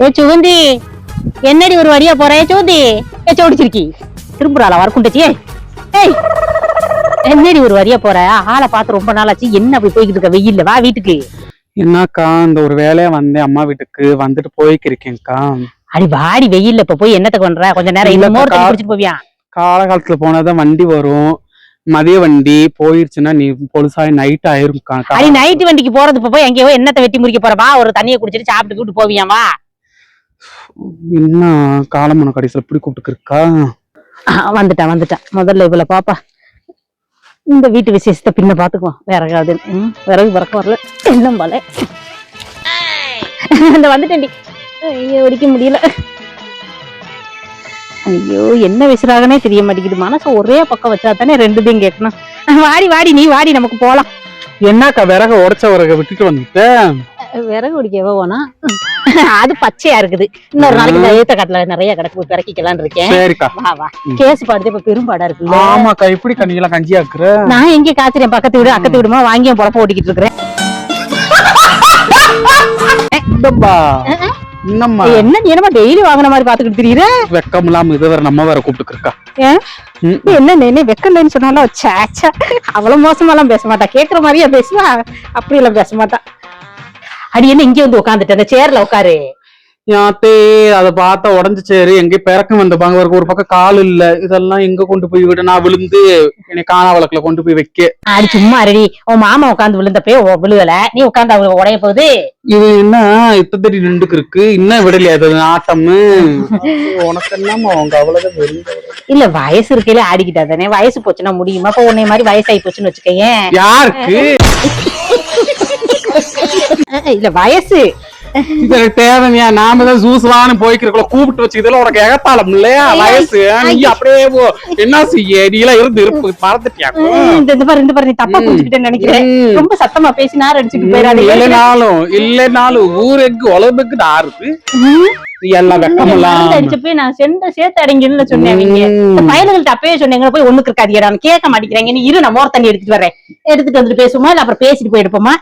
ஏ சுகந்தி, என்னடி ஒரு வழியா போற? சுகந்தி சோடிச்சிருக்கி திரும்புறாளா வரக்குண்டச்சி? ஏய் என்னடி ஒரு வழியா போற? ஆளை பார்த்து ரொம்ப நாளாச்சு. என்ன அப்படி போய்கிட்டு இருக்க வெயில்ல? வா வீட்டுக்கு. என்னக்கா இந்த ஒரு வேலையா வந்தேன், அம்மா வீட்டுக்கு வந்துட்டு போய்க்கிருக்கேன்க்கா. அடி வாடி வெயில்ல இப்ப போய் என்னத்த பண்ற? கொஞ்ச நேரம் இந்த மோர் தண்ணி குடிச்சிட்டு போவியா? காலகாலத்துல போனாதான் வண்டி வரும், மதிய வண்டி போயிருச்சுன்னா நீ பொழுசாய் நைட் ஆயிரும்க்கா. அடி நைட்டு வண்டிக்கு போறது இப்ப போய் எங்கேயோ என்னத்தை வெட்டி முறிக்க போறவா? ஒரு தண்ணியை குடிச்சிட்டு சாப்பிட்டு கூப்பிட்டு போவியாமா? என்ன காலமான கடைசியில இப்படி கூப்பிட்டு இருக்கா? வந்துட்டான். முதல்ல இவ்வளவு பாப்பா, இந்த வீட்டு விசேஷத்தை பின்ன பாத்துக்குவோம். விறகாது விறகு பறக்க வரல எல்லாம் போல. இந்த வந்துட்டேன்டி. ஐயோ ஒடிக்க முடியல. ஐயோ என்ன விசுறாகனே தெரிய மாட்டேங்குது. மனசு ஒரே பக்கம் வச்சா தானே ரெண்டுதையும் கேட்கணும். வாடி நீ வாடி, நமக்கு போலாம். என்னக்கா விறக உடைச்ச விறக விட்டுட்டு வந்துட்டேன்? விறகு குடிக்கவோ போனா அது பச்சையா இருக்குது. இன்னொரு நாளைக்கு இந்த ஏத்த காட்டுல நிறைய கிடக்கு, போய் பிறக்கிக்கலான்னு இருக்கேன். சரிக்கா வா கேஸ் பாடுது இப்ப பெரும்பாடா இருக்கு. ஆமாக்கா, இப்படி கண்ணியெல்லாம் கஞ்சியா இருக்கிற. நான் எங்க காய்ச்சறேன், பக்கத்து வீடு அக்கத்து வீடுமா வாங்கி பொழப்ப ஓட்டிக்கிட்டு இருக்கிறேன். என்னம்மா என்ன நீ என்னமா டெய்லி வாங்கின மாதிரி பாத்துக்கிட்டு தெரியுற? வெக்கம் இல்லாம இது வேற நம்ம வேற கூப்பிட்டு இருக்கா. என்ன நீ வெக்கலன்னு சொன்னாலும் சேச்சா அவ்வளவு மோசமாலாம் பேச மாட்டா. கேக்குற மாதிரியா பேசுவா, அப்படி எல்லாம் பேச மாட்டா. அடி என்ன இங்க வந்து உட்காந்துட்டு அந்த சேர்ல உட்காரு. யாத்தே அதை பார்த்தா உடஞ்சு சேரு எங்க பிறக்கம் வந்த பாங்க ஒரு பக்கம் கால் இல்ல. இதெல்லாம் எங்க கொண்டு போய் விட? நான் விழுந்து என்னை காணா வழக்குல கொண்டு போய் வைக்க. அடி சும்மா ரெடி. உன் மாமா உட்காந்து விழுந்தப்பே விழுகல, நீ உட்காந்து அவங்க உடைய போகுது. இது என்ன இத்தடி நின்றுக்கு இருக்கு, இன்னும் விடலையா அது ஆட்டம்? உனக்கு என்னமா உங்க அவ்வளவுதான் இல்ல வயசு இருக்கையில ஆடிக்கிட்டா தானே, வயசு போச்சுன்னா முடியுமா? இப்ப உன்னை மாதிரி வயசாகி போச்சுன்னு வச்சுக்கேன். யாருக்கு இல்ல வயசு இது தேவையா? நாம தான் ஜூஸ்லான்னு போய்க்கிறோம், கூப்பிட்டு வச்சுக்கிறதுல உனக்கு எகத்தாளம் இல்லையா? வயசு நீ அப்படியே என்ன செய்ய? நீ எல்லாம் இருந்து இருப்பு மறந்துட்டியா? இந்த பாரு நீ தப்பா புரிஞ்சுக்கிட்டேன்னு நினைக்கிறேன். ரொம்ப சத்தமா பேசினா அடிச்சுட்டு போயிடாது. இல்லைனாலும் ஊருக்கு உலகத்துக்கு நாருது எல்லாம் வெக்கமெல்லாம் அடிச்சப்பே நான் சேர்த்து அடிங்கன்னு சொன்னேன். பயல்கள்ட்ட அப்பயே சொன்னீங்க போய் ஒண்ணுக்கு இருக்காதியடா, கேட்க மாட்டேங்கிறாங்க. நீ இரு, நான் மோர் தண்ணி எடுத்துட்டு வரேன். எடுத்துட்டு வந்துட்டு பேசுமா இல்ல அப்புறம் பேசிட்டு போயிடுப்போமா?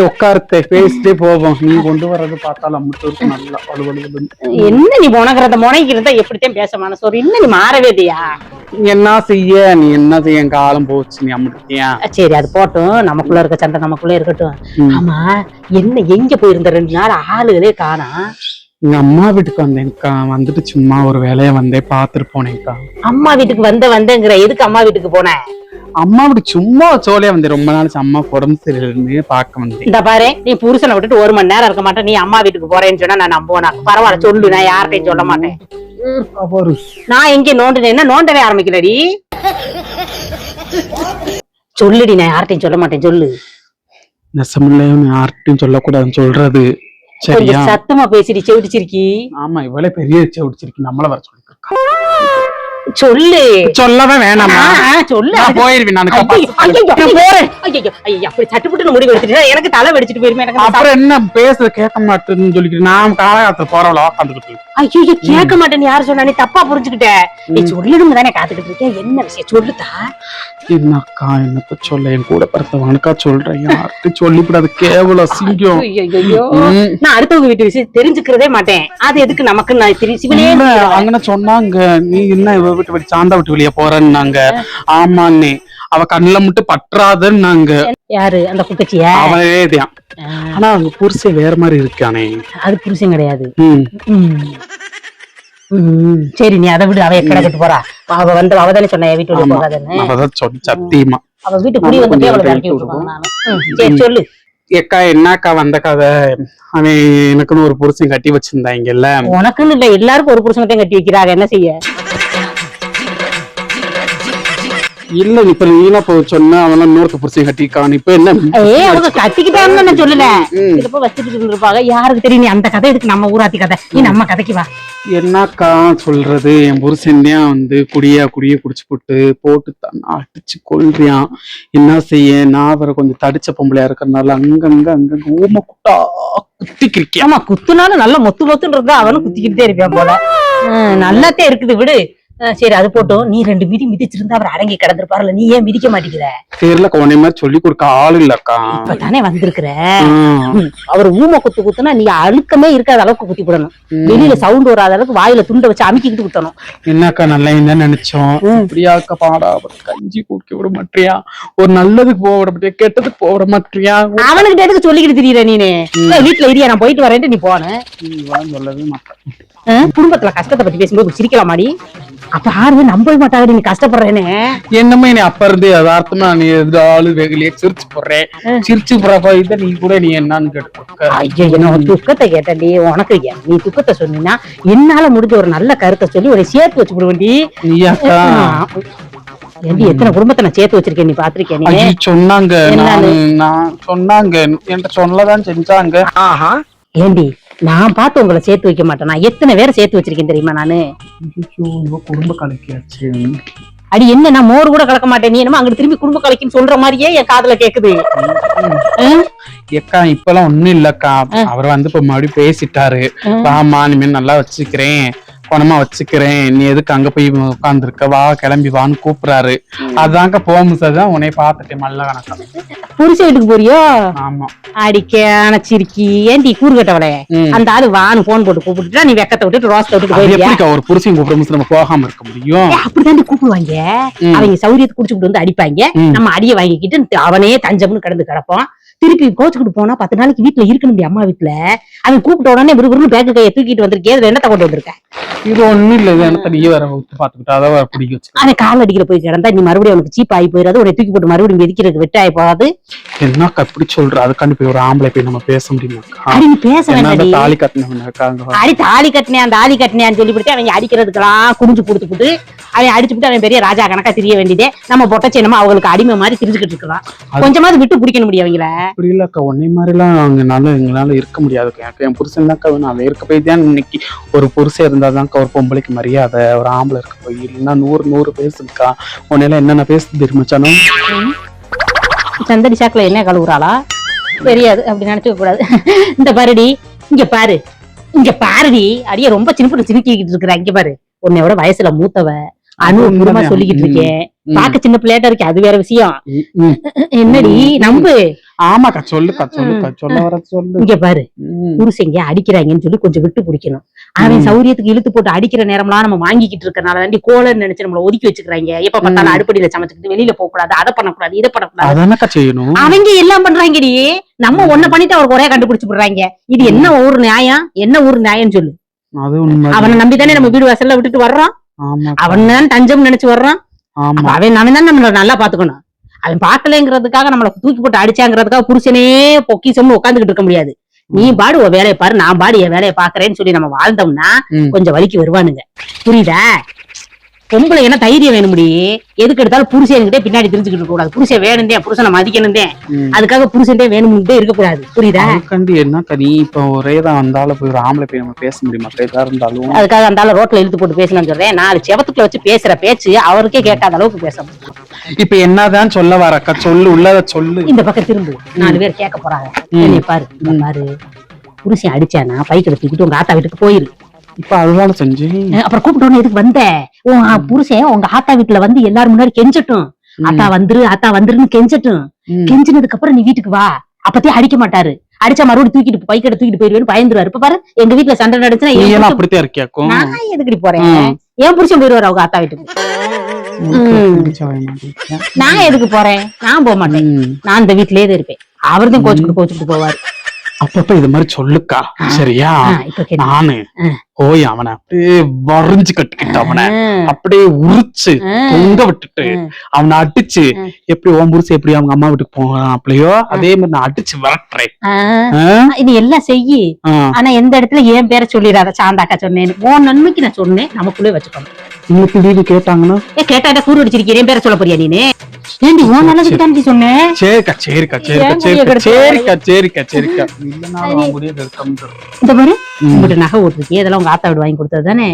உட்கார்த்தே பேசிட்டே போவோம். நீ கொண்டு வர்றது பார்த்தாலும் அம்முட்டு நல்லா வலுவலு. என்ன நீ முனகிறத முனைக்கிறத எப்படித்தான் பேச மனசு? இன்னும் நீ மாறவே இல்லையா? என்ன செய்ய காலம் போச்சு. நீ அம்முட்டியா? சரி அது போட்டும், நமக்குள்ள இருக்க சண்டை நமக்குள்ள இருக்கட்டும். ஆமா என்ன எங்க போயிருந்த 2 நாள் ஆளுகளே காணா? எங்க அம்மா வீட்டுக்கு வந்தேன்க்கா. வந்துட்டு சும்மா ஒரு வேலையா வந்தேன், பாத்துட்டு போனேன்க்கா. அம்மா வீட்டுக்கு வந்தேங்கிற எதுக்கு அம்மா வீட்டுக்கு போனேன்? அம்மா வீட்டுக்கு சும்மா சோலையா வந்தேன். ரொம்ப நாள் அம்மா உடம்பு சரியில்லைன்னு பாக்க வந்தேன். இந்த பாரு, நீ புருஷனை விட்டுட்டு 1 மணி நேரம் இருக்க மாட்டேன். நீ அம்மா வீட்டுக்கு போறேன்னு சொன்னா நான் நம்புவேனா? பரவாயில்ல சொல்லு, நான் யார்கிட்டையும் சொல்ல மாட்டேன். நான் எங்க நோண்டுனேன்னா நோண்டவே ஆரம்பிக்கலடி. சொல்லுடி, நான் யார்கிட்டையும் சொல்ல மாட்டேன். சொல்லு. நெசமில்ல யார்கிட்டையும் சொல்லக்கூடாதுன்னு சொல்றது சரியா? சத்தமா பேசிடி செவிடிச்சிருக்கி. ஆமா, இவ்வளவு பெரிய செவிடிச்சிருக்கி. நம்மள வர சொல்லி சொல்லு. சொல்லவே வேணாமா? சொல்லு. போயிருவேன் நான். அப்படி சட்டுப்பட்டு முடிவு எடுத்துட்டு எனக்கு தலை வெடிச்சிட்டு போயிருமே. அப்புறம் என்ன பேசுறது கேட்க மாட்டேன்னு சொல்லிக்கிட்டு நான் காலகாலத்துல போறவளோ உட்காந்துக்கிட்டு. ஐயோ கேட்க மாட்டேன்னு யாரு சொன்னா? நீ தப்பா புரிஞ்சுக்கிட்ட. நீ சொல்லணும் தானே காத்துக்கிட்டு இருக்கேன். என்ன விஷயம் சொல்லுதா? என்னக்கா என்னத்த சொல்ல? என் கூட பிறந்தவனுக்கா சொல்றேன். யாருக்கு சொல்லிவிடாது, கேவல அசிங்கம். நான் அடுத்தவங்க வீட்டு விஷயம் தெரிஞ்சுக்கிறதே மாட்டேன். அது எதுக்கு நமக்கு? நான் தெரிஞ்சு அங்கன சொன்னாங்க, நீ என்ன வீட்டு வெளியே சாந்தா விட்டு வெளியே போறேன்னாங்க. ஆமாண்ணே, அவ கண்ணுல மட்டும் பற்றாதுன்னாங்க. யாரு அந்த குக்கச்சியா? அவனேதான். ஆனா அவங்க புருஷன் வேற மாதிரி இருக்கானே. அது புருஷன் கிடையாது. சரி நீ அதை விடு. அவ கிடக்கிட்டு போறா. அவ அவதானே சொன்ன வீட்டு போகாதுன்னு. சத்தியமா அவ வீட்டு குடி வந்தப்பே அவளை விரட்டி விட்டுருவாங்க. சரி சொல்லு. ஏக்கா என்னக்கா வந்த கதை? அவன் எனக்குன்னு ஒரு புருஷன் கட்டி வச்சிருந்தாங்கல்ல. உனக்குன்னு இல்ல, எல்லாருக்கும் ஒரு புருஷனத்தையும் கட்டி வைக்கிறாங்க. என்ன செய்ய? இல்ல இப்ப நீனா சொன்ன அவன் இன்னொருத்த புருஷன் கட்டிக்கான். இப்ப என்ன அவங்க கட்டிக்கிட்டான்னு நான் சொல்லல, இப்ப வச்சுட்டு இருப்பாங்க. யாருக்கு தெரியும்? நீ அந்த கதை எதுக்கு? நம்ம ஊராத்தி கதை. நீ நம்ம கதைக்கு வா. என்னக்கா சொல்றது? என் புருஷன்தான் குடியா குடிச்சு போட்டு அடிச்சு கொள்றியான். என்ன செய்ய? நான் வேற கொஞ்சம் தடிச்ச பொம்பளையா இருக்கறனால அங்கங்க ஊம குட்டா குத்திக்கிருக்கேன். ஆமா குத்துனாலும் நல்லா மொத்துன்னு இருந்தா அவனும் குத்திக்கிட்டே இருப்பான் போல. நல்லாத்தே இருக்குது விடு. சரி அது போட்டோம். நீ 2 மிதி மிதிச்சிருந்தா அவர் அடங்கி கிடந்திருப்பாருல, நீ ஏன் மிதிக்க மாட்டேங்கிற? தெரியலக்கா, உன்னை மாதிரி சொல்லி கொடுக்க ஆள் இல்லக்கா. இப்பதானே வந்திருக்கிற. அவர் ஊமை குத்துனா நீ அழுக்கமே இருக்காத அளவுக்கு குத்தி விடணும். வெளியில சவுண்ட் வராத அளவுக்கு வாயில துண்டை வச்சு அமுக்கிக்கிட்டு குத்தணும். என்னக்கா நல்லா என்ன நினைச்சோம், இப்படியாக்க பாடா கஞ்சி குடிக்க விட மாட்டியா, ஒரு நல்லதுக்கு போக விட மாட்டியா, கெட்டதுக்கு போக விட மாட்டியா? அவனுக்கு எதுக்கு சொல்லிக்கிட்டு தெரியல நீனு? வீட்டுல இரியா, நான் போயிட்டு வரேன்ட்டு நீ போன. சொல்லவே மாட்டேன். குடும்பத்துல கஷ்டத்தை பத்தி பேசும்போது சிரிக்கலாமாடி? அப்ப யாருமே நம்பவே மாட்டாங்க நீ கஷ்டப்படுறேன்னு. என்னமே நீ அப்ப இருந்து யதார்த்தமா நீ எதாவது வெகுலியே சிரிச்சு போடுறேன், சிரிச்சு போறப்ப இத நீ கூட நீ என்னன்னு கேட்டு. ஐயோ, என்ன துக்கத்தை கேட்டடி உனக்கு. நீ துக்கத்தை சொன்னீங்கன்னா என்னால முடிஞ்ச ஒரு நல்ல கருத்தை சொல்லி ஒரு சேர்த்து வச்சு விடுவேண்டி. எத்தனை குடும்பத்தை நான் சேர்த்து வச்சிருக்கேன், நீ பாத்திருக்கேன்? நீ சொன்னாங்க, நான் சொன்னாங்க என்கிட்ட சொல்லதான் செஞ்சாங்க. ஏண்டி நான் பார்த்து உங்களை சேர்த்து வைக்க மாட்டேன். நான் எத்தனை பேரை சேர்த்து வச்சிருக்கேன் தெரியுமா நானு? குடும்ப கலக்கியாச்சு. அடி என்ன, நான் மோர் கூட கலக்க மாட்டேன். நீ என்னமா அங்கிட்டு திரும்பி குடும்ப கலக்கின்னு சொல்ற மாதிரியே என் காதுல கேக்குது. ஏக்கா இப்பெல்லாம் ஒண்ணும் இல்லக்கா, அவர் வந்து இப்ப மறுபடியும் பேசிட்டாரு. வாமா இனிமேல் நல்லா வச்சுக்கிறேன், குணமா வச்சுக்கிறேன், நீ எதுக்கு அங்க போய் உட்காந்துருக்க, வா கிளம்பி வான்னு கூப்பிடுறாரு. அதாங்க போக முடியாதுதான் உன்னை பாத்துட்டேன் மல்ல கணக்கா. புருஷ வீட்டுக்கு போறியோ? ஆமா. அடிக்க அணைச்சிருக்கி ஏன்டி கூறு கட்டவளே, அந்த ஆளு வான்னு போன் போட்டு கூப்பிட்டுட்டா நீ வெக்கத்தை விட்டுட்டு ரோஸ்ட விட்டுட்டு போயிருக்க. ஒரு புருஷன் கூப்பிடும் நம்ம போகாம இருக்க முடியும்? அப்படிதான் கூப்பிடுவாங்க. அவங்க சௌரியத்தை குடிச்சுக்கிட்டு வந்து அடிப்பாங்க, நம்ம அடிய வாங்கிக்கிட்டு அவனே தஞ்சம்னு கிடந்து கிடப்போம். திருப்பி கோச்சுக்கிட்டு போனா 10 நாளைக்கு வீட்டுல இருக்கணும். அம்மா வீட்டுல அவன் கூப்பிட்ட உடனே விறுவிறுன்னு பேக்கு கையை தூக்கிட்டு வந்திருக்கேன். அதுல என்னத்தை கொண்டு வந்திருக்க? இது ஒண்ணும் இல்ல, இது என்னத்த நீ வேற பாத்துக்கிட்டா அதை வேற பிடிக்க வச்சு அவன் கால் அடிக்கிற போய் கிடந்தா நீ மறுபடியும் அவனுக்கு சீப் ஆகி போயிடாது, உன்னை தூக்கி போட்டு மறுபடியும் வெதிக்கிறதுக்கு வெட்டாயி போகாது. என்னக்கா இப்படி சொல்ற? அதுக்காண்டி போய் ஒரு ஆம்பளை போய் நம்ம பேச முடியுமாக்கா? அடி நீ பேச வேண்டாம். தாலி கட்டினவன் அடி தாலி கட்டினேன் அந்த ஆலி கட்டினேன்னு சொல்லிவிட்டு அவங்க அடிக்கிறதுக்கெல்லாம் குடிஞ்சு கொடுத்து போட்டு அவன் அடிச்சுட்டு அவன் பெரிய ராஜா கணக்கா தெரிய வேண்டியதே. நம்ம பொட்டச்சி என்னமோ அவங்களுக்கு அடிமை மாதிரி தெரிஞ்சுக்கிட்டு இருக்கலாம். கொஞ்சமாவது விட்டு பிடிக்க முடியும் அவங்கள. அப்படி இல்லக்கா, உன்னை மாதிரி எல்லாம் அவங்கனால எங்களால இருக்க முடியாது. என் புருஷன் தான்க்கா வேணும். அதை இருக்க போய் தான் இன்னைக்கு ஒரு புருஷன் இருந்தாதான்க்கா ஒரு பொம்பளைக்கு மரியாதை. ஒரு ஆம்பளை இருக்க போய் இல்லைன்னா 100 பேசுக்கா. உன்னையெல்லாம் என்னென்ன பேசு தெரியுமாச்சானோ? சந்தடி சாக்குல என்ன கழுவுறாளா தெரியாது, அப்படி நினைச்சுக்க கூடாது. இந்த பாருடி, இங்க பாரு, இங்க பாருடி. அடியே ரொம்ப சின்ன சிரிக்கிட்டு இருக்கிற. இங்க பாரு, உன்னையோட வயசுல மூத்தவ அனுபவமா சொல்லிக்கிட்டு இருக்கேன். பாக்க சின்ன பிள்ளையாட்டா இருக்கு, அது வேற விஷயம். என்னடி நம்பு. ஆமாக்கா சொல்லுக்கா சொல்ல வர சொல்லு. இங்க பாரு, புருஷங்க அடிக்கிறாங்கன்னு சொல்லி கொஞ்சம் விட்டு பிடிக்கணும். அவன் சௌரியத்துக்கு இழுத்து போட்டு அடிக்கிற நேரம்லாம் நம்ம வாங்கிக்கிட்டு இருக்கனால தாண்டி கோலன்னு நினைச்சு நம்மள ஒதுக்கி வச்சுக்கிறாங்க. எப்ப பார்த்தாலும் அடுப்படியில சமைச்சுக்கிட்டு வெளியில போக கூடாது, அதை பண்ணக்கூடாது, இதை பண்ணக்கூடாது. அவங்க எல்லாம் பண்றாங்கடி. நம்ம ஒன்ன பண்ணிட்டு அவருக்கு ஒரே கண்டுபிடிச்சு போடுறாங்க. இது என்ன ஊர் நியாயம்? என்ன ஊர் நியாயம் சொல்லு? அவனை நம்பிதானே நம்ம வீடு வாசல்ல விட்டுட்டு வர்றோம். அவன் தான் தஞ்சம் நினைச்சு வர்றான். அவன் தான் நம்மள நல்லா பாத்துக்கணும். அவன் பாக்கலங்கிறதுக்காக நம்மள தூக்கி போட்டு அடிச்சாங்கிறதுக்காக புருஷனே பொக்கிசம்னு உட்காந்துக்கிட்டு இருக்க முடியாது. நீ பாடு உன் வேலையை பாரு, நான் பாடு என் வேலையை பாக்குறேன்னு சொல்லி நம்ம வாழ்ந்தோம்னா கொஞ்சம் வலிக்கு வருவானுங்க. புரியுதா? பொம்பளை என்ன தைரியம் வேணும் முடி. எதுக்கு எடுத்தாலும் புருஷன்கிட்டே பின்னாடி தெரிஞ்சுக்கிட்டு இருக்க கூடாது. புருஷன் வேணுந்தே, புருஷனை மதிக்கணுந்தே, அதுக்காக புருஷன்டே வேணும்னே இருக்க கூடாது. புரியுதா? என்ன நீ இப்ப ஒரே தான் வந்தாலும் போய் ஒரு ஆம்பளை போய் நம்ம பேச முடியுமா? இருந்தாலும் அதுக்காக அந்த ரோட்ல இழுத்து போட்டு பேசணும்னு சொல்றேன். 4 செவத்துக்குள்ள வச்சு பேசுற பேச்சு அவருக்கே கேட்காத அளவுக்கு பேசணும். இப்ப என்னதான் சொல்ல வரக்கா? சொல்லு, உள்ளத சொல்லு. இந்த பக்கம் திரும்ப 4 பேர் கேட்க போறாங்க. என்னை பாரு, பாரு, புருஷன் அடிச்சானா பைக்கு எடுத்துக்கிட்டு உங்க ஆத்தா வீட்டுக்கு போயிரு. இப்ப அதுதான் செஞ்சு அப்புறம் கூப்பிட்டு எதுக்கு வந்த? உன் புருஷன் உங்க ஆத்தா வீட்டுல வந்து எல்லாரும் முன்னாடி கெஞ்சட்டும். ஆத்தா வந்துருன்னு கெஞ்சட்டும். கெஞ்சினதுக்கு அப்புறம் நீ வீட்டுக்கு வா. அப்பத்தே அடிக்க மாட்டாரு. அடிச்சா மறுபடியும் தூக்கிட்டு பைக்கெட தூக்கிட்டு போயிருவேன்னு பயந்துருவாரு. இப்ப பாரு, எங்க வீட்டுல சண்டை நடந்துச்சுன்னா அப்படித்தான் இருக்கியாக்கும். நான் எதுக்கடி போறேன்? என் புருஷன் போயிருவாரு அவங்க ஆத்தா வீட்டுக்கு. நான் எதுக்கு போறேன்? நான் போக மாட்டேன். நான் இந்த வீட்லயே இருப்பேன். அவர்தான் கோச்சுக்கிட்டு போவாரு. அப்பப்ப இது மாதிரி சொல்லுக்கா, சரியா? நானு போய் அவனை அப்படியே வரைஞ்சு கட்டிக்கிட்டு அவனை அப்படியே உரிச்சு தொங்க விட்டுட்டு அவனை அடிச்சு, எப்படி ஓம் புருஷன் எப்படி அவங்க அம்மா வீட்டுக்கு போகிறான் அப்படியோ அதே மாதிரி நான் அடிச்சு வரட்டுறேன். இது எல்லாம் செய்யி. ஆனா எந்த இடத்துல என் பேரை சொல்லிடாத. சாந்தாக்கா சொன்னேன், உன் நன்மைக்கு நான் சொன்னேன். நமக்குள்ளே வச்சுக்கணும். உங்களுக்கு வீடு கேட்டாங்கன்னா கேட்டா கூறு அடிச்சிருக்கேன். என் பேரை சொல்ல போறியா நீனு? ஏண்டி உன் நல்லதுக்கு தான் சொன்னேன். சரிக்கா சரிக்கா சரிக்கா சரிக்கா சரிக்கா சரிக்கா. இந்த பாரு, உங்ககிட்ட நகை ஓட்டுருக்கு, இதெல்லாம் உங்க ஆத்தா வீடு வாங்கி கொடுத்தது தானே?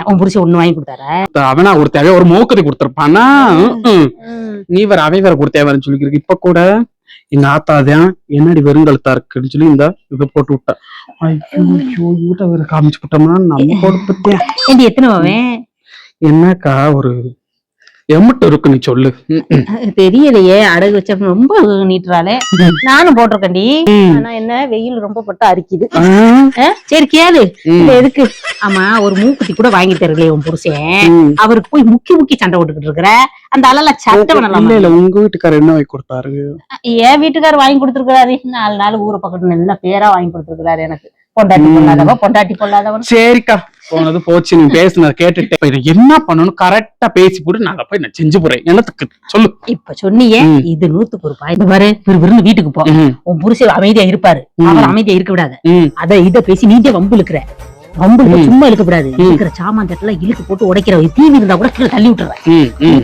உன் புருஷன் ஒண்ணு வாங்கி கொடுத்தாரா? அவனா கொடுத்தாவே ஒரு மோக்கத்தை கொடுத்திருப்பானா? நீ வேற அவை வேற கொடுத்தேவன்னு சொல்லிக்கிறீங்க. இப்ப கூட எங்க ஆத்தாதான் என்னடி வெறுங்கழுத்தா இருக்குன்னு சொல்லி இந்த இதை போட்டு விட்டா. ஐயோ வேற காமிச்சு விட்டோம்னா நம்ம கொடுப்பத்தேன். எத்தனை என்னக்கா ஒரு எம்மட்டு இருக்கு நீ சொல்லு. தெரியலையே, அடகு வச்ச ரொம்ப நீட்டுறாளே. நானும் போட்டிருக்கேன்டி. ஆனா என்ன வெயில் ரொம்ப பட்டு அரிக்குது. சரி கேளு, இல்ல எதுக்கு? ஆமா, ஒரு மூக்குத்தி கூட வாங்கி தரலையே உன் புருஷன். அவருக்கு போய் முக்கி சண்டை போட்டுக்கிட்டு இருக்கிற. அந்த அழல சட்டை பண்ணலாம். இல்ல உங்க வீட்டுக்காரர் என்ன வாங்கி கொடுத்தாரு? என் வீட்டுக்காரர் வாங்கி கொடுத்துருக்காரு. 4 நாள் ஊரை பக்கத்து நல்ல பேரா வாங்கி கொடுத்துருக்காரு எனக்கு. பொண்டாட்டி பொல்லாதவன். சரிக்கா, போனது போச்சு. நீ பேசுனத கேட்டுட்டு என்ன பண்ணணும் கரெக்டா பேசி போட்டு நாங்க போய் நான் செஞ்சு போறேன். என்னத்துக்கு சொல்லு. இப்ப சொன்னியே, இது 100க்கு ஒரு பாய். பாரு, விறுவிறுன்னு வீட்டுக்கு போ. உன் புருஷன் அமைதியா இருப்பாரு, அவர் அமைதியா இருக்க விடாது. அத இத பேசி நீங்க வம்பு இழுக்கிற. வம்பு சும்மா இழுக்க கூடாது. இருக்கிற சாமான் தட்டெல்லாம் இழுக்கு போட்டு உடைக்கிற. டிவி இருந்தா கூட கீழே தள்ளி விட்டுறேன்.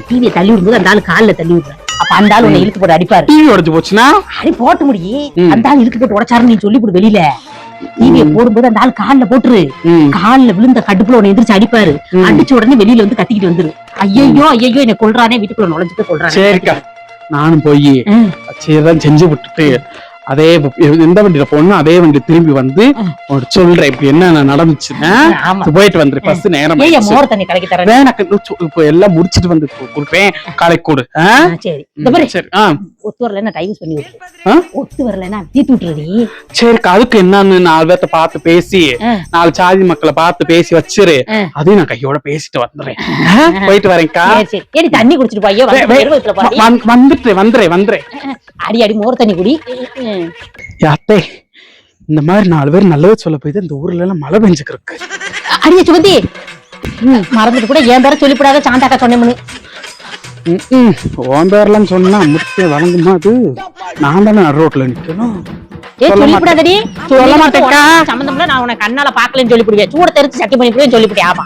டிவியை தள்ளி விடும்போது அந்த ஆளு காலில் தள்ளி விட்டுறேன். அப்ப அந்த ஆள் உன்னை இழுத்து போட்டு அடிப்பாரு. டிவி உடைச்சு போச்சுன்னா அடி போட்டு முடியும். அந்த ஆள் இழுத்து போட்டு உடைச்சாருன்னு நீ சொல்லி போடு வெளியில. டிவியை போடும்போது அந்த ஆள் கால்ல போட்டுரு. கால்ல விழுந்த கடுப்புல உன்னை எந்திரிச்சு அடிப்பாரு. அடிச்ச உடனே வெளியில வந்து கத்திக்கிட்டு வந்துரு. ஐயோ என்ன கொல்றானே, வீட்டுக்குள்ள நுழைஞ்சுட்டு கொல்றானே. சரிக்கா, நானும் போய் சரிதான் செஞ்சு விட்டுட்டு அதே எந்த வண்டியில போனா அதே வண்டி திரும்பி வந்து சொல்றேன் இப்ப என்ன நடந்துச்சுன்னா. போயிட்டு வந்துரு. பஸ் நேரம் மோர் தண்ணி கலக்கி தரேன். எனக்கு இப்ப எல்லாம் முடிச்சிட்டு வந்து கொடுப்பேன். காலைக்கு கொடு. சரி, ஒத்து வரலன்னா டைவர்ஸ் பண்ணி விட்டுரு. ஒத்து வரலன்னா தீத்து விட்டுறடி. சரிக்கா, அதுக்கு என்னன்னு 4 பேர்த்த பார்த்து பேசி 4 சாதி மக்களை பார்த்து பேசி வச்சிரு. அதையும் நான் கையோட பேசிட்டு வந்துடுறேன். போயிட்டு வரேன்க்கா. தண்ணி குடிச்சிட்டு போய் வந்துடுறேன். அடி மோர் தண்ணி குடி. அத்தை, இந்த மாதிரி 4 பேர் நல்லது சொல்ல போய் இந்த ஊர்ல எல்லாம் மழை பெஞ்சுக்கு இருக்கு. அடிய சுமதி, மறந்துட்டு கூட என் பேர சொல்லிவிடாத. சாந்தாக்கா சொன்னேன்னு உன் பேர்லாம் சொன்னா முட்டை வழங்குமா? அது நான் தானே ரோட்ல நிக்கணும். சொல்லிவிடாதடி. சொல்ல மாட்டேன். சம்பந்தம்ல நான் உனக்கு கண்ணால பாக்கலன்னு சொல்லிவிடுவேன். சூட தெரிச்சு சட்டி பண்ணி சொல்லிவிட்டேன். ஆமா.